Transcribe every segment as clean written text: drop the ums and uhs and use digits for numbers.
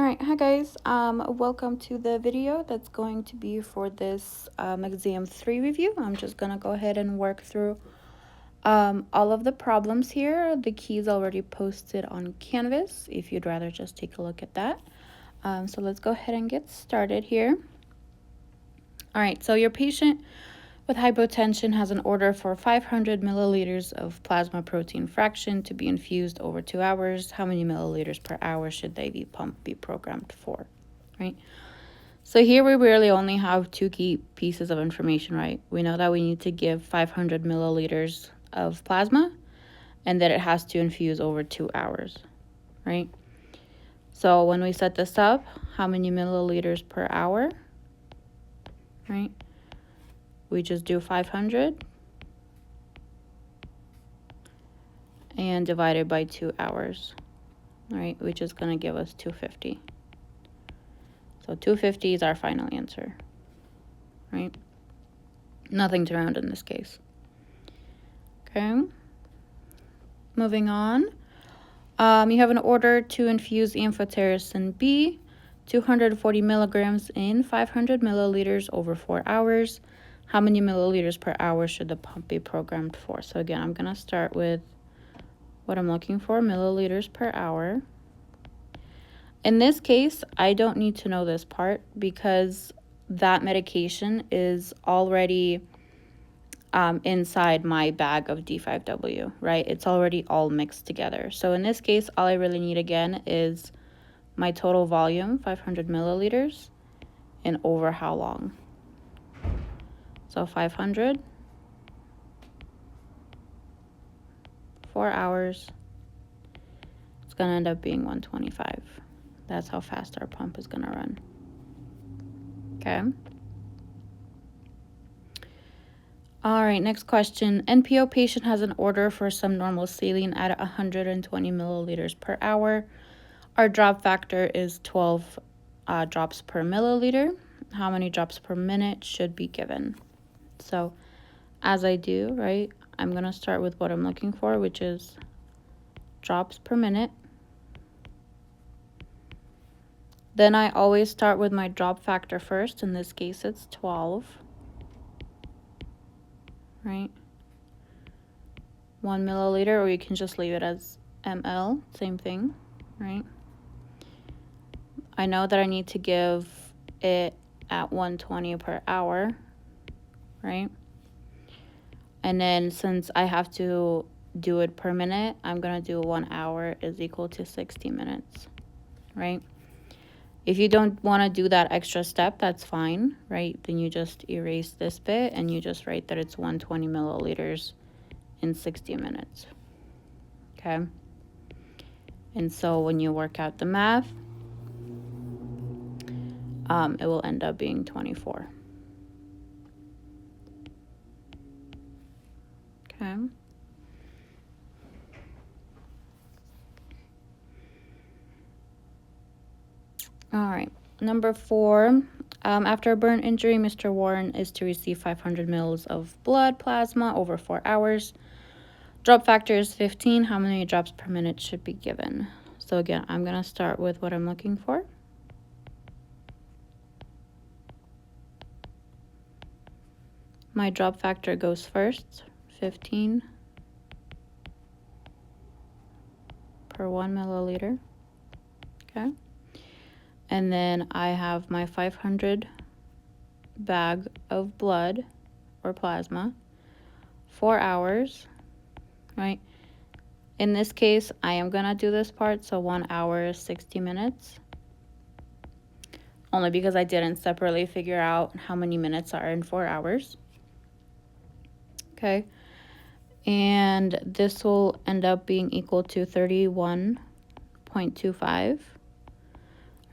All right, hi guys. Welcome to the video that's going to be for this exam 3 review. I'm just gonna go ahead and work through all of the problems here. The keys already posted on Canvas if you'd rather just take a look at that. So let's go ahead and get started here. All right, so your patient with hypotension has an order for 500 milliliters of plasma protein fraction to be infused over 2 hours. How many milliliters per hour should the IV pump be programmed for, right? So here we really only have two key pieces of information, right? We know that we need to give 500 milliliters of plasma and that it has to infuse over 2 hours, right? So when we set this up, how many milliliters per hour, right? We just do 500 and divided by 2 hours, right? Which is going to give us 250. So 250 is our final answer, right? Nothing to round in this case. Okay. Moving on. You have an order to infuse amphotericin B, 240 milligrams in 500 milliliters over 4 hours. How many milliliters per hour should the pump be programmed for? So again, I'm going to start with what I'm looking for, milliliters per hour. In this case, I don't need to know this part because that medication is already inside my bag of D5W, right? It's already all mixed together. So in this case, all I really need again is my total volume, 500 milliliters, and over how long. So 500, 4 hours, it's gonna end up being 125. That's how fast our pump is gonna run, okay? All right, next question. NPO patient has an order for some normal saline at 120 milliliters per hour. Our drop factor is 12 drops per milliliter. How many drops per minute should be given? So as I do, right, I'm going to start with what I'm looking for, which is drops per minute. Then I always start with my drop factor first. In this case, it's 12. Right? 1 milliliter, or you can just leave it as ml, same thing, right? I know that I need to give it at 120 per hour, right? And then since I have to do it per minute, I'm going to do 1 hour is equal to 60 minutes, right? If you don't want to do that extra step, that's fine, right? Then you just erase this bit and you just write that it's 120 milliliters in 60 minutes, okay? And so when you work out the math, it will end up being 24. Okay. All right, number 4. After a burn injury, Mr. Warren is to receive 500 mils of blood plasma over 4 hours. Drop factor is 15. How many drops per minute should be given? So again, I'm going to start with what I'm looking for. My drop factor goes first, 15 per 1 milliliter. Okay. And then I have my 500 bag of blood or plasma, 4 hours, right? In this case, I am going to do this part, so 1 hour is 60 minutes. Only because I didn't separately figure out how many minutes are in 4 hours. Okay. And this will end up being equal to 31.25.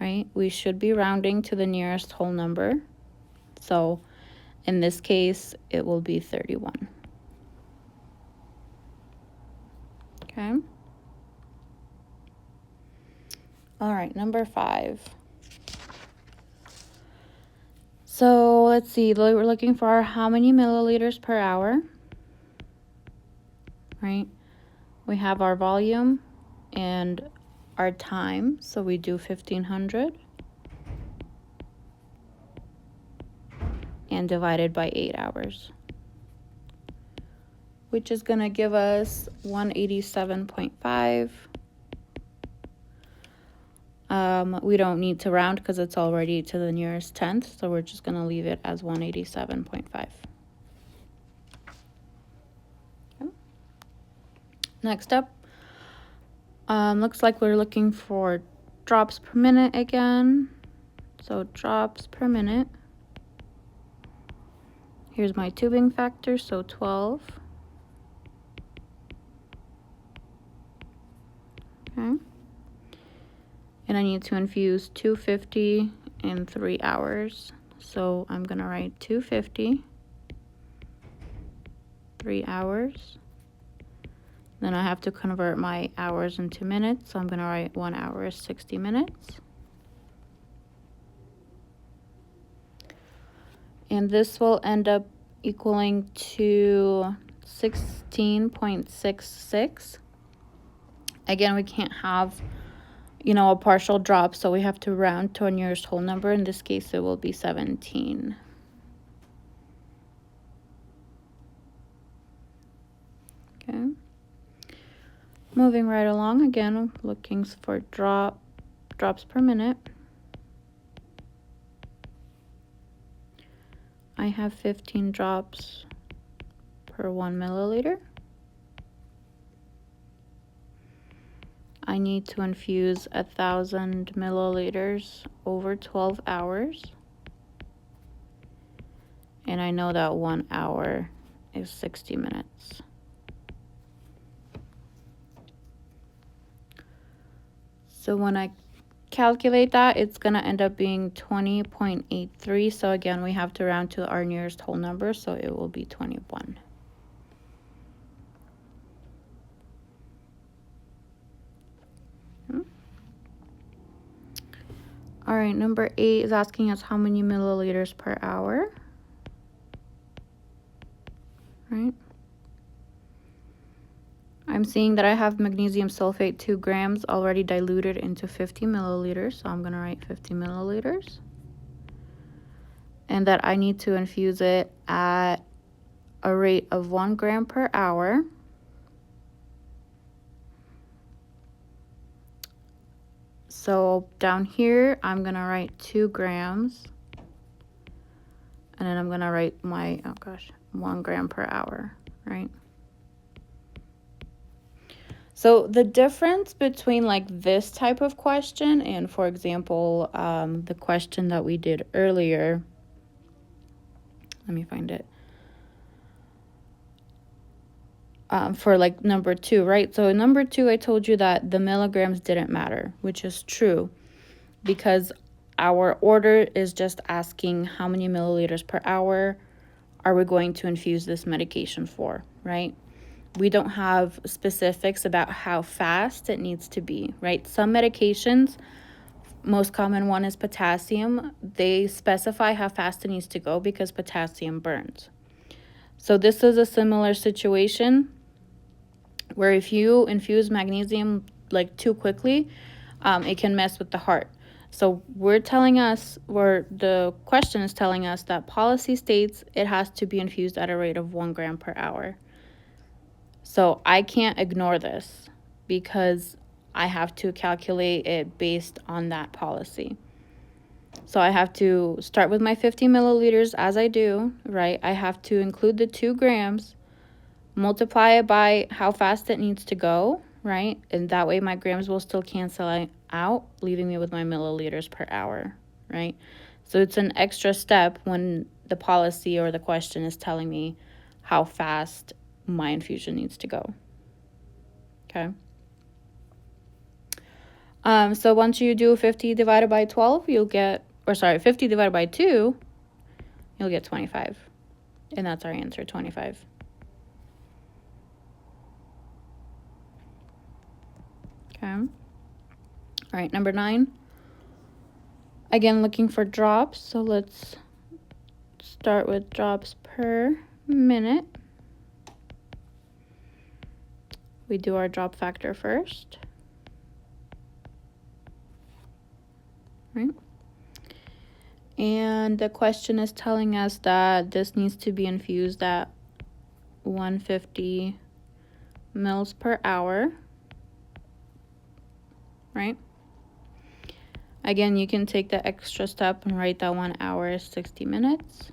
Right? We should be rounding to the nearest whole number. So in this case, it will be 31. Okay. All right, number 5. So let's see, we're looking for how many milliliters per hour, right? We have our volume and our time. So we do 1500 and divided by 8 hours, which is going to give us 187.5. We don't need to round because it's already to the nearest tenth, so we're just going to leave it as 187.5. Okay. Next up, looks like we're looking for drops per minute again. So drops per minute. Here's my tubing factor, so 12. Okay. And I need to infuse 250 in 3 hours. So I'm going to write 250, 3 hours. Then I have to convert my hours into minutes. So I'm going to write 1 hour is 60 minutes. And this will end up equaling to 16.66. Again, we can't have, you know, a partial drop, so we have to round to our nearest whole number. In this case, it will be 17. Okay. Moving right along, again, looking for drops per minute. I have 15 drops per 1 milliliter. I need to infuse 1,000 milliliters over 12 hours. And I know that 1 hour is 60 minutes. So when I calculate that, it's going to end up being 20.83. So again, we have to round to our nearest whole number, so it will be 21. All right, number 8 is asking us how many milliliters per hour. Right. I'm seeing that I have magnesium sulfate 2 grams already diluted into 50 milliliters. So I'm going to write 50 milliliters. And that I need to infuse it at a rate of 1 gram per hour. So down here, I'm going to write 2 grams. And then I'm going to write my, 1 gram per hour, right? So the difference between like this type of question and, for example, the question that we did earlier, let me find it, for like number 2, right? So in number 2, I told you that the milligrams didn't matter, which is true because our order is just asking how many milliliters per hour are we going to infuse this medication for, right? We don't have specifics about how fast it needs to be, right? Some medications, most common one is potassium. They specify how fast it needs to go because potassium burns. So this is a similar situation where if you infuse magnesium like too quickly, it can mess with the heart. So the question is telling us that policy states it has to be infused at a rate of 1 gram per hour. So I can't ignore this because I have to calculate it based on that policy. So I have to start with my 50 milliliters as I do, right? I have to include the 2 grams, multiply it by how fast it needs to go, right? And that way my grams will still cancel out, leaving me with my milliliters per hour, right? So it's an extra step when the policy or the question is telling me how fast my infusion needs to go. Okay. So once you do 50 divided by 12, 50 divided by 2, you'll get 25. And that's our answer, 25. Okay. All right, number 9. Again, looking for drops. So let's start with drops per minute. We do our drop factor first. right? And the question is telling us that this needs to be infused at 150 mils per hour, right? Again, you can take the extra step and write that 1 hour is 60 minutes.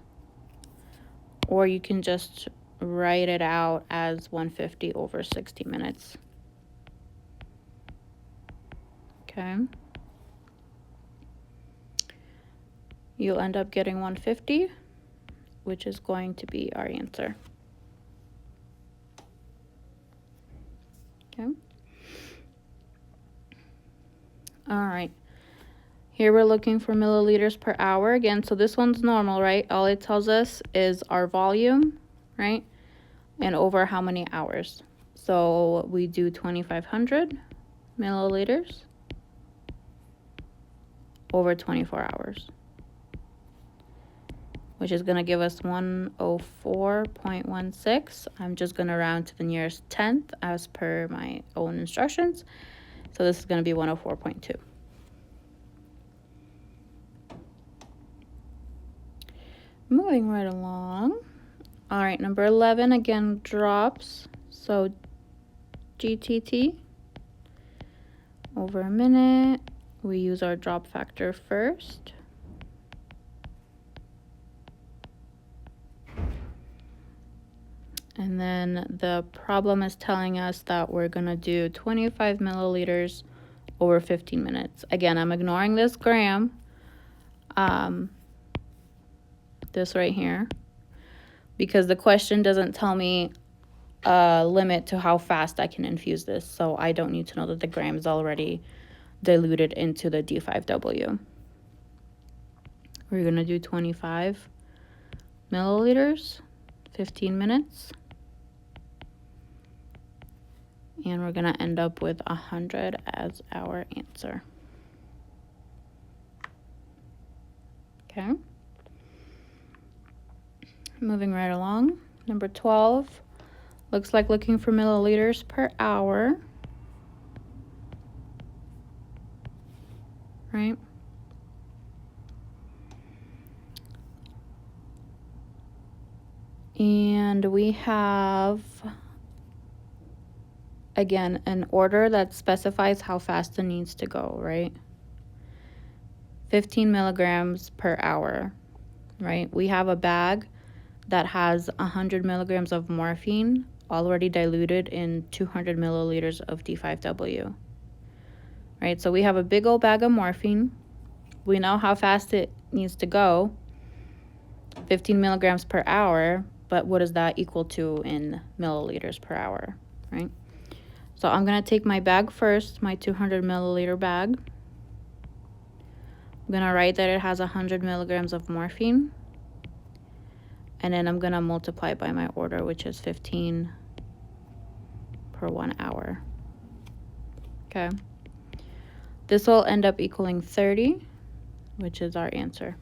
Or you can just write it out as 150 over 60 minutes. Okay. You'll end up getting 150, which is going to be our answer. Okay. All right. Here we're looking for milliliters per hour again. So this one's normal, right? All it tells us is our volume, right? And over how many hours. So we do 2,500 milliliters over 24 hours, which is going to give us 104.16. I'm just going to round to the nearest tenth as per my own instructions. So this is going to be 104.2. Moving right along. All right, number 11, again, drops. So GTT over a minute. We use our drop factor first. And then the problem is telling us that we're going to do 25 milliliters over 15 minutes. Again, I'm ignoring this gram, this right here, because the question doesn't tell me a limit to how fast I can infuse this. So I don't need to know that the gram is already diluted into the D5W. We're going to do 25 milliliters, 15 minutes. And we're going to end up with 100 as our answer. Okay. Moving right along. Number 12 looks like looking for milliliters per hour. Right? And we have, again, an order that specifies how fast it needs to go, right? 15 milligrams per hour, right? We have a bag that has 100 milligrams of morphine already diluted in 200 milliliters of D5W, right? So we have a big old bag of morphine. We know how fast it needs to go, 15 milligrams per hour, but what does that equal to in milliliters per hour, right? So I'm going to take my bag first, my 200 milliliter bag. I'm going to write that it has 100 milligrams of morphine. And then I'm going to multiply by my order, which is 15 per 1 hour. Okay. This will end up equaling 30, which is our answer.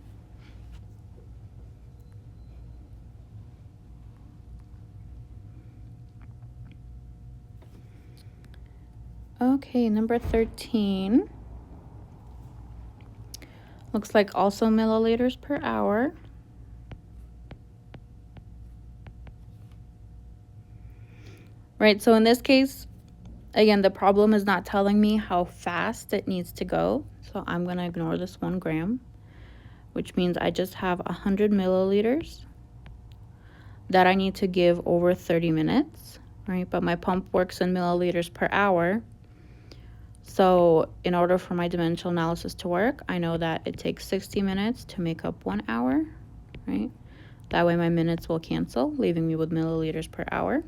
Okay, number 13. Looks like also milliliters per hour. Right, so in this case, again, the problem is not telling me how fast it needs to go. So I'm going to ignore this 1 gram, which means I just have 100 milliliters that I need to give over 30 minutes, right? But my pump works in milliliters per hour. So in order for my dimensional analysis to work, I know that it takes 60 minutes to make up 1 hour, right? That way my minutes will cancel, leaving me with milliliters per hour.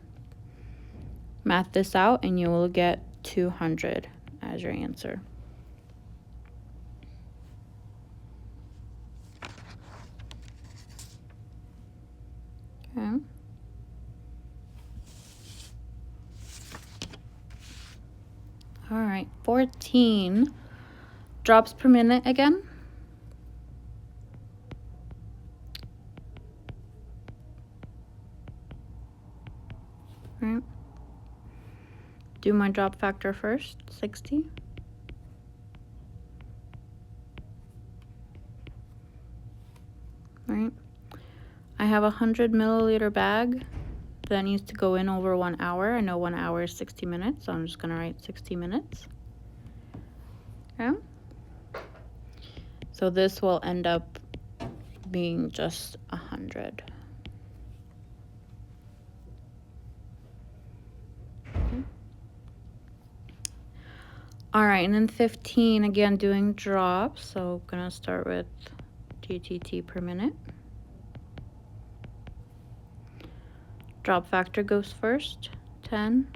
Math this out and you will get 200 as your answer. Okay. All right, 14 drops per minute again. All right. Do my drop factor first, 60. right? I have a 100 milliliter bag that needs to go in over 1 hour. I know 1 hour is 60 minutes, so I'm just gonna write 60 minutes. Okay. So this will end up being just 100. Okay. All right, and then 15, again, doing drops. So I'm gonna start with GTT per minute. Drop factor goes first, 10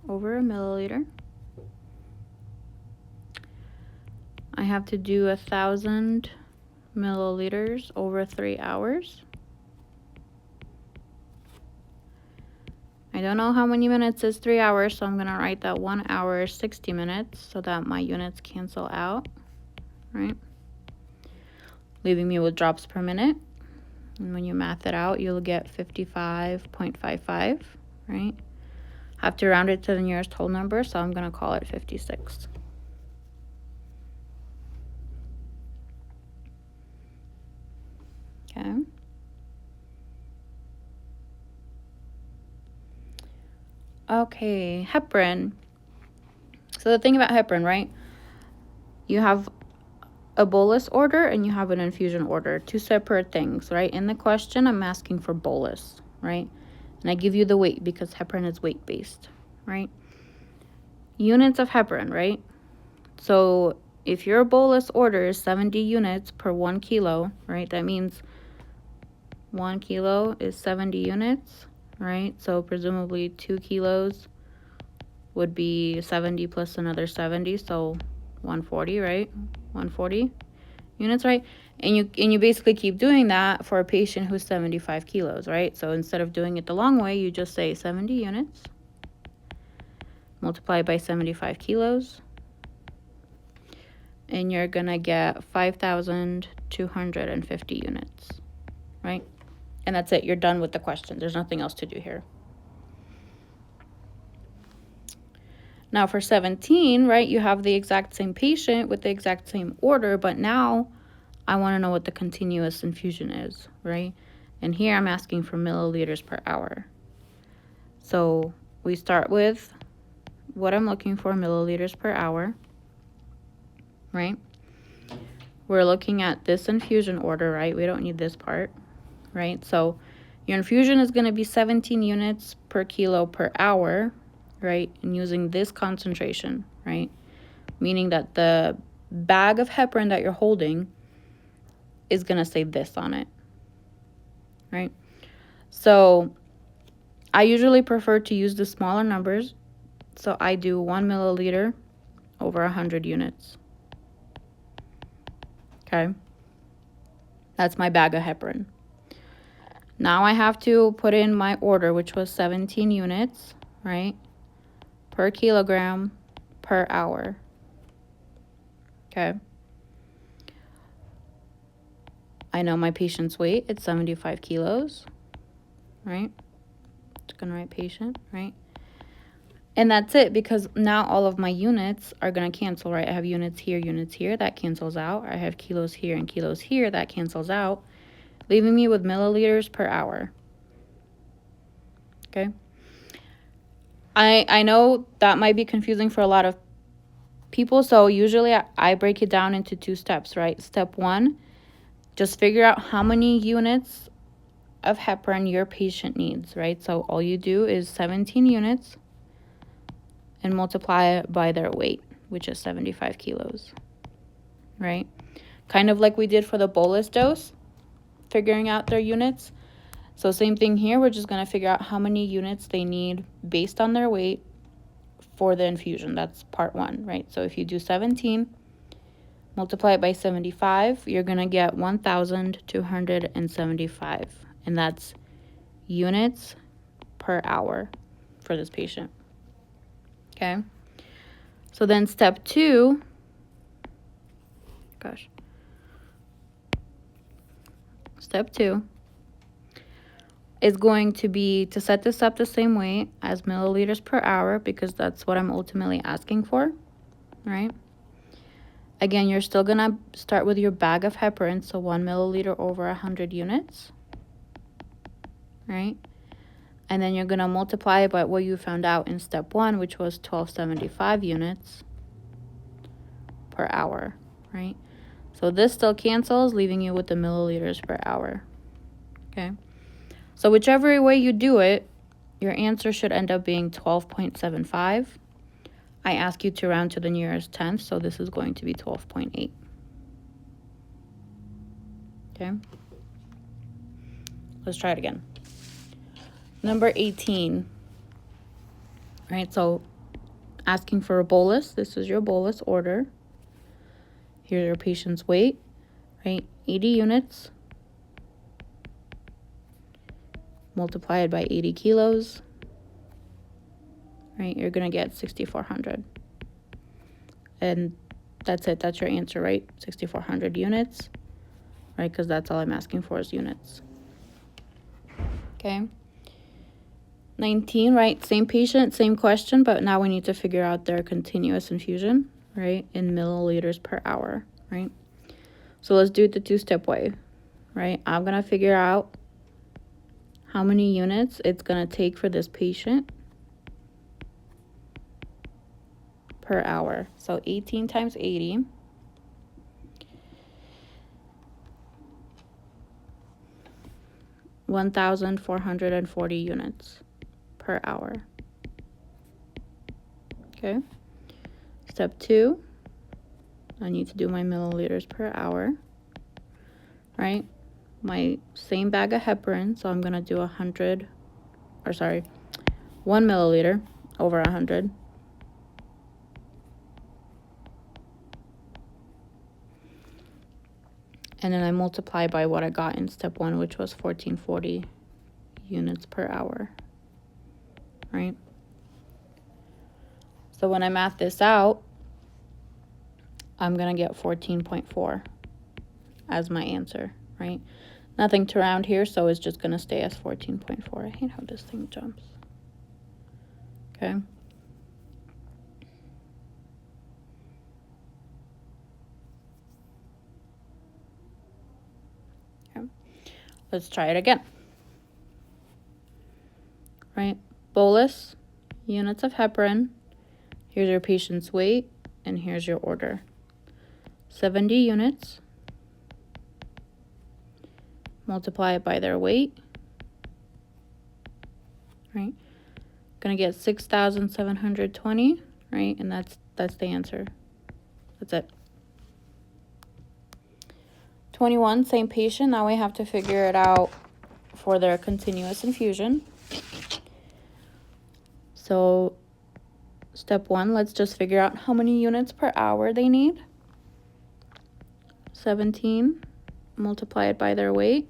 over a milliliter. I have to do 1,000 milliliters over 3 hours. I don't know how many minutes is 3 hours, so I'm gonna write that 1 hour is 60 minutes so that my units cancel out, right? Leaving me with drops per minute. And when you math it out, you'll get 55.55, right? I have to round it to the nearest whole number, so I'm gonna call it 56. Okay. Okay, heparin. So the thing about heparin, right? You have a bolus order and you have an infusion order, 2 separate things, right? In the question, I'm asking for bolus, right? And I give you the weight because heparin is weight-based, right? Units of heparin, right? So if your bolus order is 70 units per 1 kilo, right? That means 1 kilo is 70 units, right? So presumably 2 kilos would be 70 plus another 70, so 140, right? 140 units, right? And you basically keep doing that for a patient who's 75 kilos, right? So instead of doing it the long way, you just say 70 units, multiply by 75 kilos, and you're gonna get 5,250 units, right? And that's it. You're done with the question. There's nothing else to do here. Now for 17, right, you have the exact same patient with the exact same order, but now I want to know what the continuous infusion is, right? And here I'm asking for milliliters per hour. So we start with what I'm looking for, milliliters per hour, right? We're looking at this infusion order, right? We don't need this part, right? So your infusion is going to be 17 units per kilo per hour, right? And using this concentration, right? Meaning that the bag of heparin that you're holding is going to say this on it, right? So I usually prefer to use the smaller numbers. So I do 1 milliliter over 100 units. Okay. That's my bag of heparin. Now I have to put in my order, which was 17 units, right? Per kilogram per hour. Okay. I know my patient's weight, it's 75 kilos, right? Just gonna write patient, right? And that's it, because now all of my units are gonna cancel, right? I have units here, that cancels out. I have kilos here and kilos here, that cancels out, leaving me with milliliters per hour. Okay. I know that might be confusing for a lot of people, so usually I break it down into 2 steps, right? Step 1, just figure out how many units of heparin your patient needs, right? So all you do is 17 units and multiply it by their weight, which is 75 kilos, right? Kind of like we did for the bolus dose, figuring out their units. So same thing here, we're just going to figure out how many units they need based on their weight for the infusion. That's part 1, right? So if you do 17, multiply it by 75, you're going to get 1,275. And that's units per hour for this patient. Okay. So then step 2, step 2 is going to be to set this up the same way as milliliters per hour, because that's what I'm ultimately asking for, right? Again, you're still gonna start with your bag of heparin, so 1 milliliter over 100 units, right? And then you're gonna multiply it by what you found out in step 1, which was 1275 units per hour, right? So this still cancels, leaving you with the milliliters per hour, okay? So whichever way you do it, your answer should end up being 12.75. I ask you to round to the nearest tenth, so this is going to be 12.8. Okay? Let's try it again. Number 18. Right, so asking for a bolus. This is your bolus order. Here's your patient's weight, right? 80 units. Multiply it by 80 kilos. Right, you're going to get 6,400. And that's it. That's your answer, right? 6,400 units, right? Because that's all I'm asking for is units. Okay. 19, right? Same patient, same question, but now we need to figure out their continuous infusion, right? In milliliters per hour, right? So let's do it the two-step way, right? I'm going to figure out how many units it's going to take for this patient per hour. So 18 times 80. $1,440 units per hour. Okay. Step 2, I need to do my milliliters per hour, right? My same bag of heparin, so I'm going to do 1 milliliter over 100. And then I multiply by what I got in step 1, which was 1440 units per hour, right? So when I math this out, I'm going to get 14.4 as my answer, right? Nothing to round here, so it's just going to stay as 14.4. I hate how this thing jumps. Okay. Let's try it again. Right? Bolus, units of heparin. Here's your patient's weight, and here's your order. 70 units. Multiply it by their weight. Right? Gonna get 6,720, right? And that's the answer. That's it. 21, same patient. Now we have to figure it out for their continuous infusion. So step 1, let's just figure out how many units per hour they need. 17, multiply it by their weight.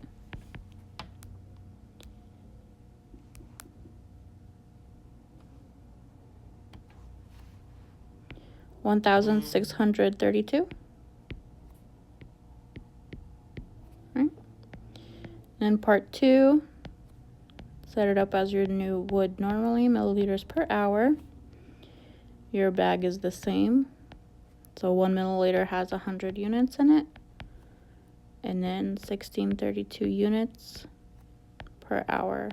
$1,632. Right. And part 2, set it up as you would normally, milliliters per hour. Your bag is the same. So 1 milliliter has 100 units in it. And then 1632 units per hour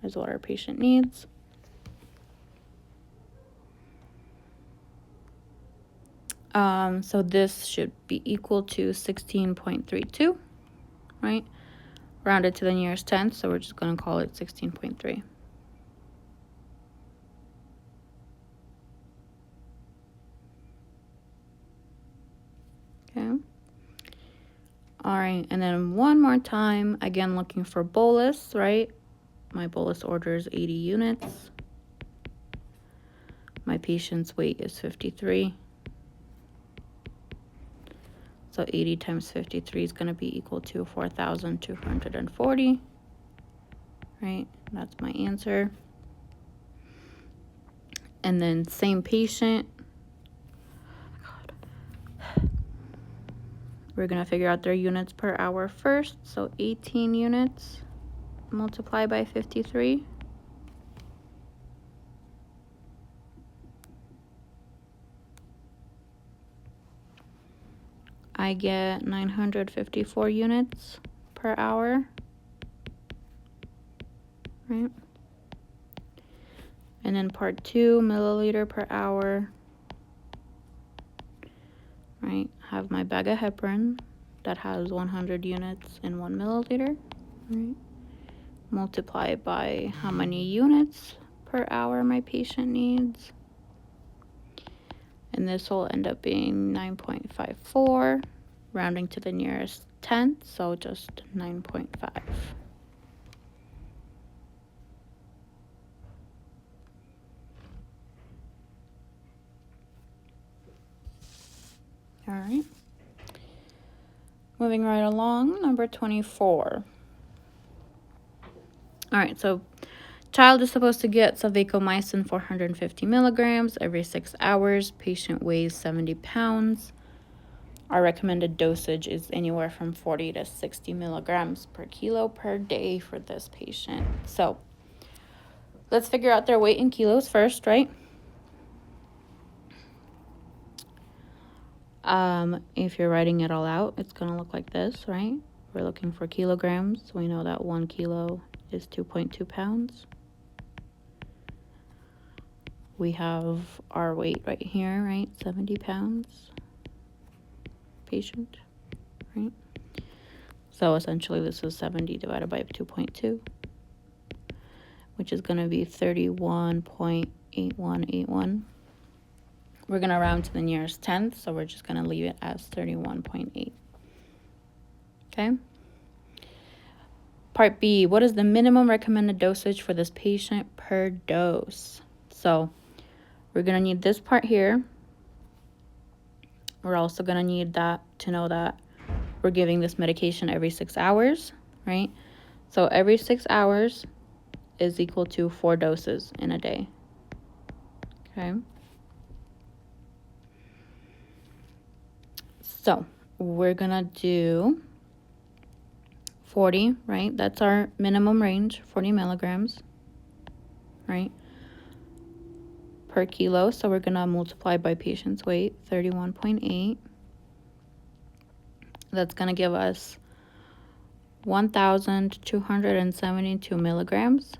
is what our patient needs. So this should be equal to 16.32, right? Rounded to the nearest tenth, so we're just going to call it 16.3. Okay. All right, and then one more time, again looking for bolus, right? My bolus order is 80 units. My patient's weight is 53. So 80 times 53 is going to be equal to 4,240, right? That's my answer. And then same patient. We're going to figure out their units per hour first. So 18 units multiplied by 53. I get 954 units per hour, right? And then part 2, milliliter per hour, right? Have my bag of heparin that has 100 units in 1 milliliter, right? Multiply it by how many units per hour my patient needs. And this will end up being 9.54, rounding to the nearest tenth, so just 9.5. All right. Moving right along, number 24. All right, so child is supposed to get vancomycin 450 milligrams every 6 hours. Patient weighs 70 pounds. Our recommended dosage is anywhere from 40 to 60 milligrams per kilo per day for this patient. So let's figure out their weight in kilos first, right? If you're writing it all out, it's going to look like this, right? We're looking for kilograms. We know that 1 kilo is 2.2 pounds. We have our weight right here, right? 70 pounds. Patient, right? So essentially this is 70 divided by 2.2, which is going to be 31.8181. We're going to round to the nearest tenth, so we're just going to leave it as 31.8. Okay? Part B, what is the minimum recommended dosage for this patient per dose? So we're going to need this part here. We're also going to need that to know that we're giving this medication every 6 hours, right? So every 6 hours is equal to 4 doses in a day. Okay? So we're going to do 40, right? That's our minimum range, 40 milligrams, right? Per kilo. So we're going to multiply by patient's weight, 31.8. That's going to give us 1,272 milligrams,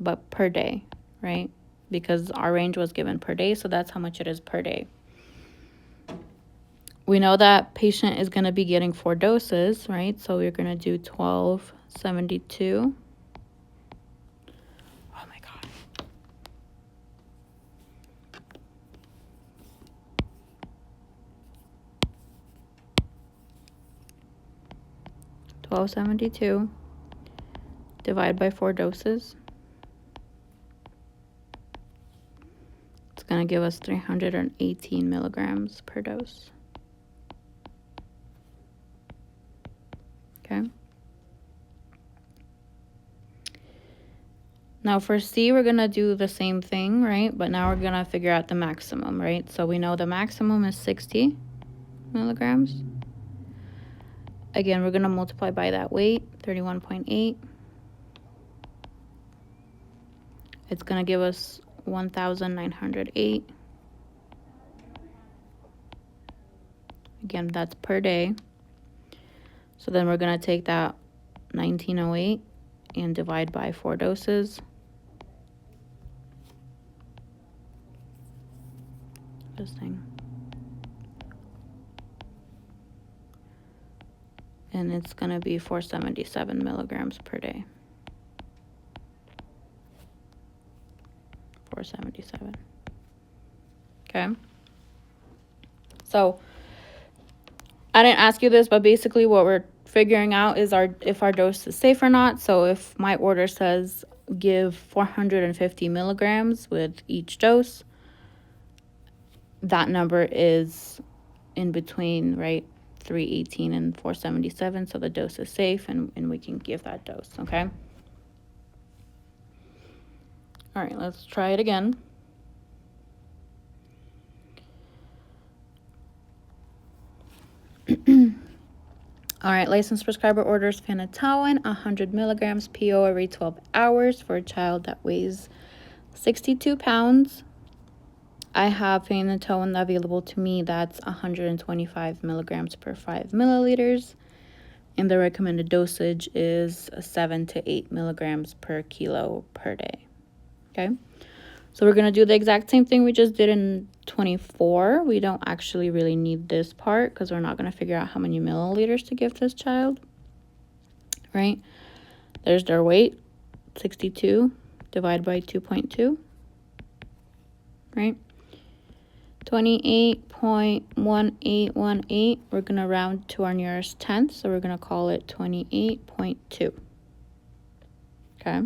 but per day, right? Because our range was given per day, so that's how much it is per day. We know that patient is going to be getting 4 doses, right? So we're going to do 1272. Oh my God. $12.72 divided by 4 doses. It's going to give us 318 milligrams per dose. Okay. Now for C, we're going to do the same thing, right? But now we're going to figure out the maximum, right? So we know the maximum is 60 milligrams. Again, we're going to multiply by that weight, 31.8. It's going to give us 1,908. Again, that's per day. So then we're going to take that 1908 and divide by 4 doses. This thing. And it's going to be 477 milligrams per day. 477. Okay. So I didn't ask you this, but basically what we're figuring out is if our dose is safe or not. So if my order says give 450 milligrams with each dose, that number is in between, right, 318 and 477, so the dose is safe and we can give that dose, okay? All right, let's try it again. All right, licensed prescriber orders phenytoin, 100 milligrams PO every 12 hours for a child that weighs 62 pounds. I have phenytoin available to me that's 125 milligrams per 5 milliliters. And the recommended dosage is 7 to 8 milligrams per kilo per day. Okay. So we're going to do the exact same thing we just did in 24. We don't actually really need this part because we're not going to figure out how many milliliters to give this child. Right? There's their weight, 62 divided by 2.2. Right? 28.1818. We're going to round to our nearest tenth, so we're going to call it 28.2. Okay?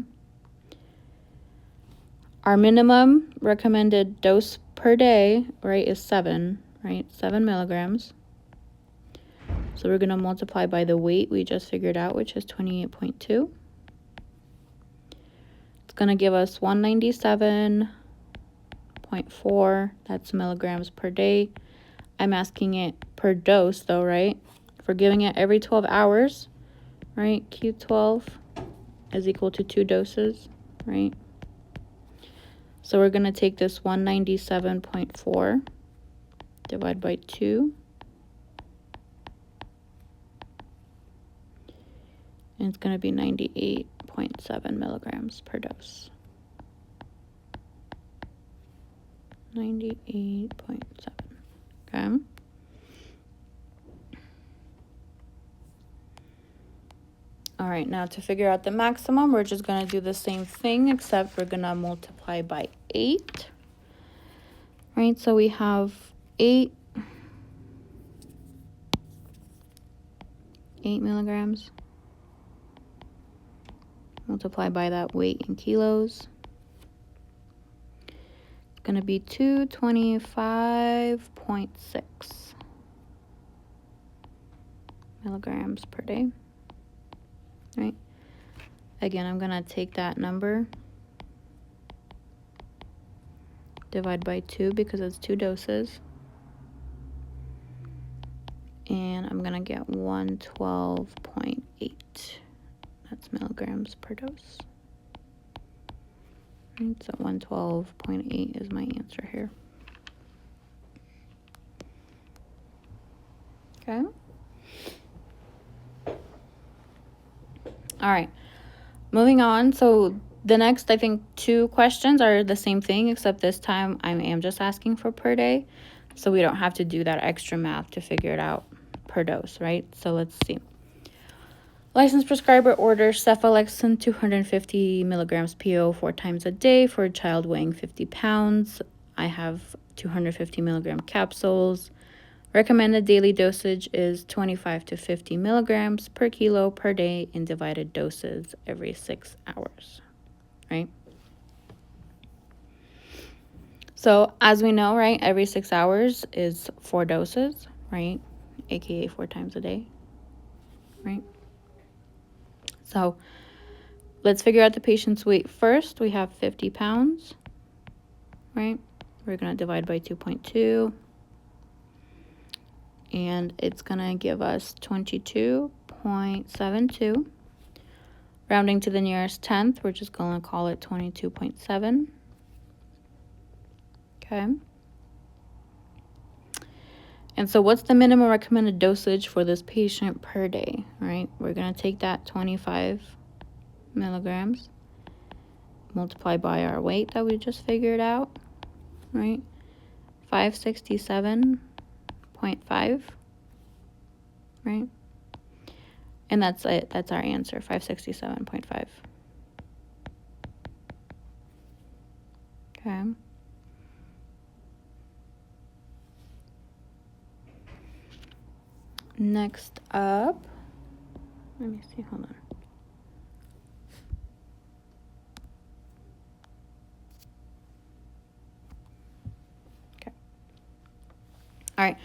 Our minimum recommended dose per day, right, is 7, right? 7 milligrams. So we're going to multiply by the weight we just figured out, which is 28.2. It's going to give us 197.4. That's milligrams per day. I'm asking it per dose, though, right? If we're giving it every 12 hours, right? Q12 is equal to 2 doses, right? So we're going to take this 197.4 divided by 2. And it's going to be 98.7 milligrams per dose. 98.7. Okay. All right, now to figure out the maximum, we're just going to do the same thing, except we're going to multiply by 8. Right, so we have 8 milligrams. Multiply by that weight in kilos. It's going to be 225.6 milligrams per day. Right? Again, I'm going to take that number, divide by 2 because it's 2 doses. And I'm going to get 112.8. That's milligrams per dose. Right, so 112.8 is my answer here. Okay. All right. Moving on. So the next, I think, 2 questions are the same thing, except this time I am just asking for per day. So we don't have to do that extra math to figure it out per dose, right? So let's see. Licensed prescriber orders cephalexin 250 milligrams PO 4 times a day for a child weighing 50 pounds. I have 250 milligram capsules. Recommended daily dosage is 25 to 50 milligrams per kilo per day in divided doses every 6 hours, right? So as we know, right, every 6 hours is 4 doses, right? AKA 4 times a day, right? So let's figure out the patient's weight first. We have 50 pounds, right? We're going to divide by 2.2. And it's going to give us 22.72. Rounding to the nearest tenth, we're just going to call it 22.7. Okay. And so what's the minimum recommended dosage for this patient per day, right? We're going to take that 25 milligrams, multiply by our weight that we just figured out, right? 567.5, right? And that's it. That's our answer, 567.5. Okay. Next up, let me see, hold on. Okay. All right.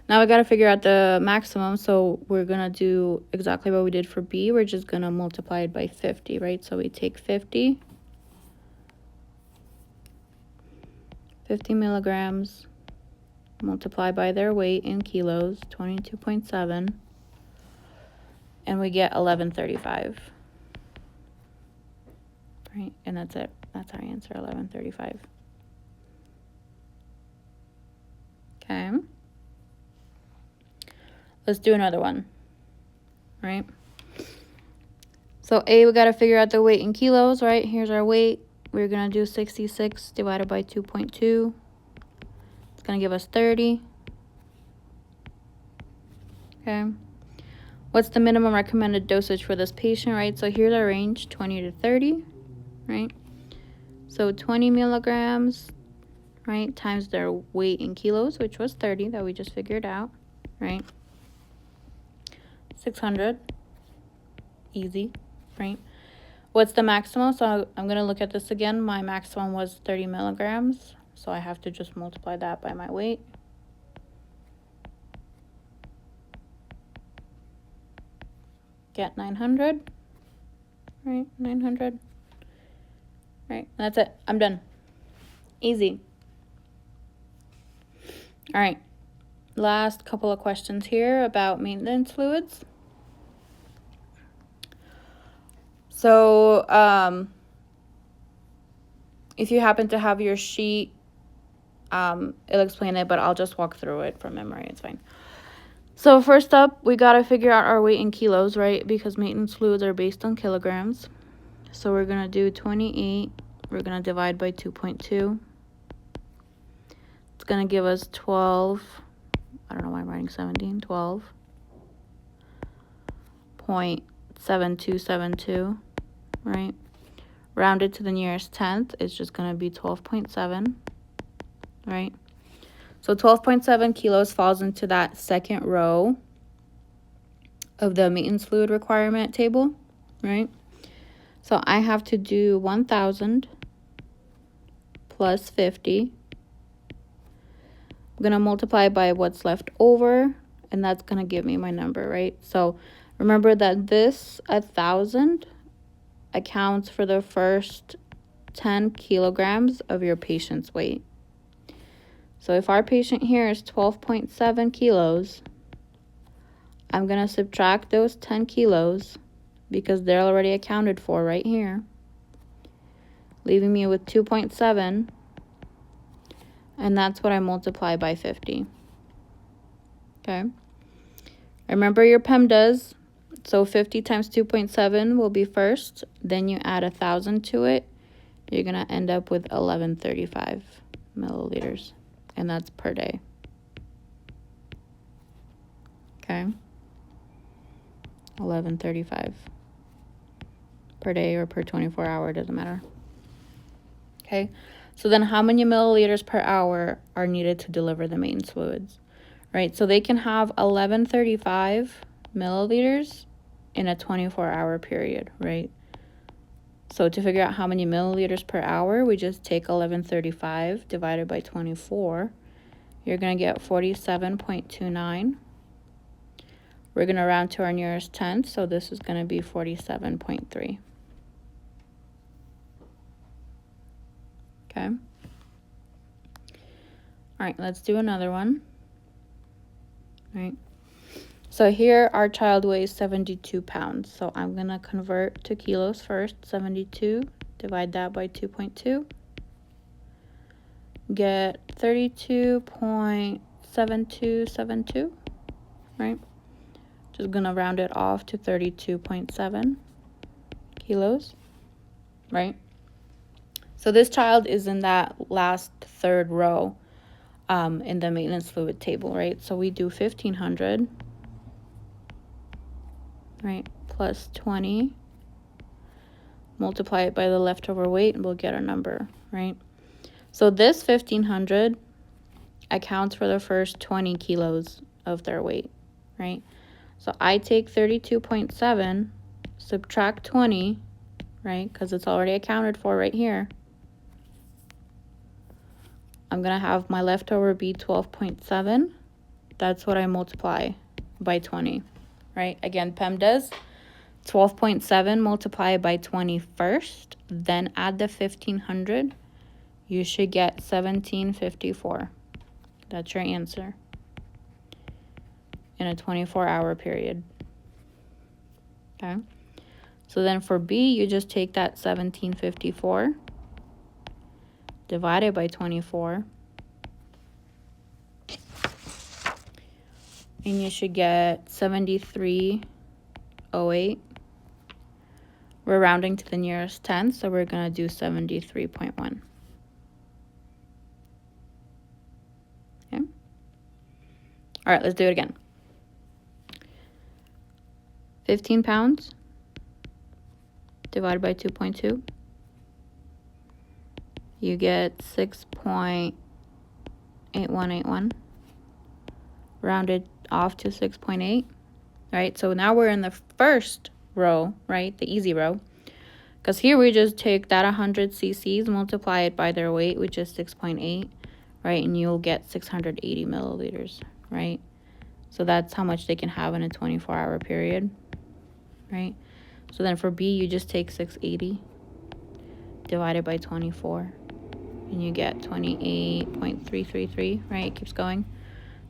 Now we got to figure out the maximum, so we're going to do exactly what we did for B. We're just going to multiply it by 50, right? So we take 50 milligrams, multiply by their weight in kilos, 22.7, and we get 1135, right? And that's it. That's our answer, 1135. Okay. Let's do another one, right? So A, we got to figure out the weight in kilos, right? Here's our weight. We're going to do 66 divided by 2.2. It's going to give us 30. Okay. What's the minimum recommended dosage for this patient, right? So here's our range, 20 to 30, right? So 20 milligrams, right, times their weight in kilos, which was 30 that we just figured out, right? 600, easy, right? What's the maximum? So I'm going to look at this again. My maximum was 30 milligrams, so I have to just multiply that by my weight. Get 900, right? 900, right? That's it. I'm done. Easy. All right. Last couple of questions here about maintenance fluids. So, if you happen to have your sheet, it'll explain it, but I'll just walk through it from memory. It's fine. So first up, we got to figure out our weight in kilos, right? Because maintenance fluids are based on kilograms. So we're going to do 28. We're going to divide by 2.2. It's going to give us 12. I don't know why I'm writing 17. 12.7272, right? Rounded to the nearest tenth, it's just going to be 12.7, right? So 12.7 kilos falls into that second row of the maintenance fluid requirement table, right? So I have to do 1,000 plus 50. I'm going to multiply by what's left over, and that's going to give me my number, right? So remember that this 1,000 accounts for the first 10 kilograms of your patient's weight. So if our patient here is 12.7 kilos, I'm going to subtract those 10 kilos because they're already accounted for right here, leaving me with 2.7, and that's what I multiply by 50. Okay. Remember your PEMDAS. So 50 times 2.7 will be first, then you add 1,000 to it. You're going to end up with 1135 milliliters. And that's per day. Okay. 1135 per day or per 24 hour, doesn't matter. Okay. So then how many milliliters per hour are needed to deliver the maintenance fluids? Right? So they can have 1135 milliliters in a 24-hour period, right? So to figure out how many milliliters per hour, we just take 1135 divided by 24. You're going to get 47.29. We're going to round to our nearest tenth, so this is going to be 47.3. Okay. All right, let's do another one. All right. So here our child weighs 72 pounds. So I'm going to convert to kilos first. 72, divide that by 2.2. Get 32.7272, right? Just going to round it off to 32.7 kilos, right? So this child is in that last third row in the maintenance fluid table, right? So we do 1,500. Right, plus 20, multiply it by the leftover weight, and we'll get our number, right? So this 1,500 accounts for the first 20 kilos of their weight, right? So I take 32.7, subtract 20, right, because it's already accounted for right here. I'm going to have my leftover be 12.7. That's what I multiply by 20. Right? Again, PEMDAS, 12.7 multiplied by 20 first, then add the 1,500. You should get 1754. That's your answer in a 24-hour period. Okay? So then for B, you just take that 1754, divide it by 24. and you should get 73.08. We're rounding to the nearest tenth, so we're going to do 73.1. Okay. All right, let's do it again. 15 pounds divided by 2.2. You get 6.8181. Rounded off to 6.8. Right, so now we're in the first row, right, the easy row. Because here we just take that 100 cc's, multiply it by their weight, which is 6.8, right, and you'll get 680 milliliters, right? So that's how much they can have in a 24-hour period, right? So then for B, you just take 680 divided by 24, and you get 28.333, right? It keeps going.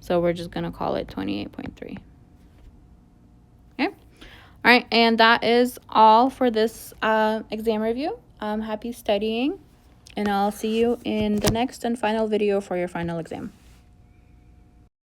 So we're just going to call it 28.3. Okay. All right, and that is all for this exam review. Happy studying, and I'll see you in the next and final video for your final exam.